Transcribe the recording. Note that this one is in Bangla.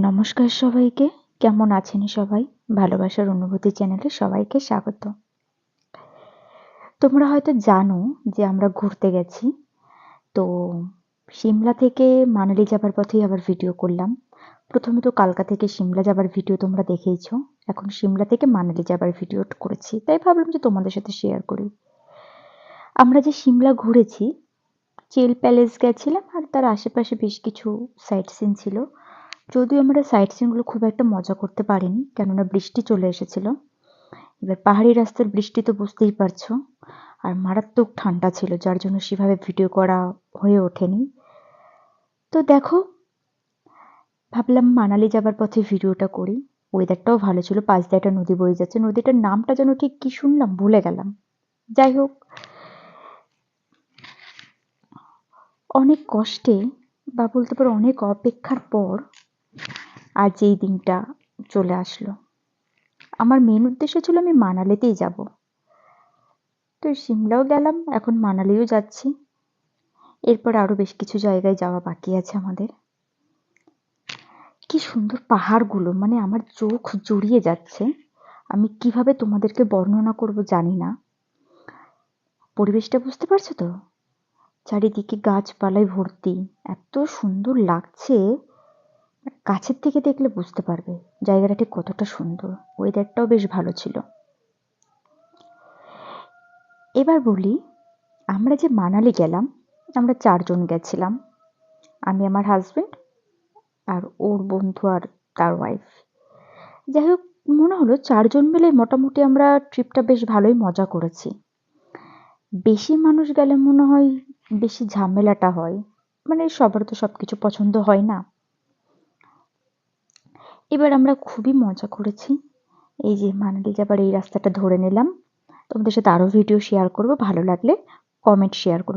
নমস্কার সবাইকে। কেমন আছেন সবাই? ভালোবাসার অনুভূতি চ্যানেলে সবাইকে স্বাগত। তোমরা হয়তো জানো যে আমরা ঘুরতে গেছি। তো সিমলা থেকে মানালি যাবার পথেই আবার ভিডিও করলাম। প্রথমে তো কালকা থেকে সিমলা যাবার ভিডিও তোমরা দেখেইছো। এখন সিমলা থেকে মানালি যাবার ভিডিও করেছি, তাই ভাবলাম যে তোমাদের সাথে শেয়ার করি। আমরা যে সিমলা ঘুরেছি, চেল প্যালেস গেছিলাম আর তার আশেপাশে বেশ কিছু সাইট সিন ছিল। যদিও আমরা সাইট সিনগুলো খুব একটা মজা করতে পারিনি, কেননা বৃষ্টি চলে এসেছিল। এবার পাহাড়ি রাস্তার বৃষ্টি তো বুঝতেই পারছো, আর মারাত্মক ঠান্ডা ছিল, যার জন্য সেভাবে ভিডিও করা হয়ে ওঠেনি। তো দেখো, ভাবলাম মানালি যাবার পথে ভিডিওটা করি। ওয়েদারটাও ভালো ছিল, পাশ দিয়ে একটা নদী বয়ে যাচ্ছে। নদীটার নামটা যেন ঠিক কি শুনলাম, ভুলে গেলাম। যাই হোক, অনেক কষ্টে বা বলতে পারো অনেক অপেক্ষার পর আজ এই দিনটা চলে আসলো। আমার মেন উদ্দেশ্য ছিল আমি মানালিতেই যাব। তো সিমলাও গেলাম, এখন মানালিও যাচ্ছি। এরপর আরো বেশ কিছু জায়গায় যাওয়া বাকি আছে আমাদের। কি সুন্দর পাহাড়গুলো, মানে আমার চোখ জুড়িয়ে যাচ্ছে। আমি কিভাবে তোমাদেরকে বর্ণনা করব জানি না। পরিবেশটা বুঝতে পারছো তো? চারিদিকে গাছপালায় ভর্তি, এত সুন্দর লাগছে। কাছের থেকে দেখলে বুঝতে পারবে জায়গাটা ঠিক কতটা সুন্দর। ওয়েদারটাও বেশ ভালো ছিল। এবার বলি, আমরা যে মানালি গেলাম, আমরা 4 জন গেছিলাম। আমি, আমার হাজবেন্ড আর ওর বন্ধু আর তার ওয়াইফ। যাই হোক, মনে হলো 4 জন মিলে মোটামুটি আমরা ট্রিপটা বেশ ভালোই মজা করেছি। বেশি মানুষ গেলে মনে হয় বেশি ঝামেলাটা হয়, মানে সবার তো সবকিছু পছন্দ হয় না। এবার আমরা খুবই মজা করেছি। এই যে মানালি যাবার এই রাস্তাটা ধরে নিলাম। তোমাদের সাথে আরো ভিডিও শেয়ার করব, ভালো লাগলে কমেন্ট শেয়ার করো।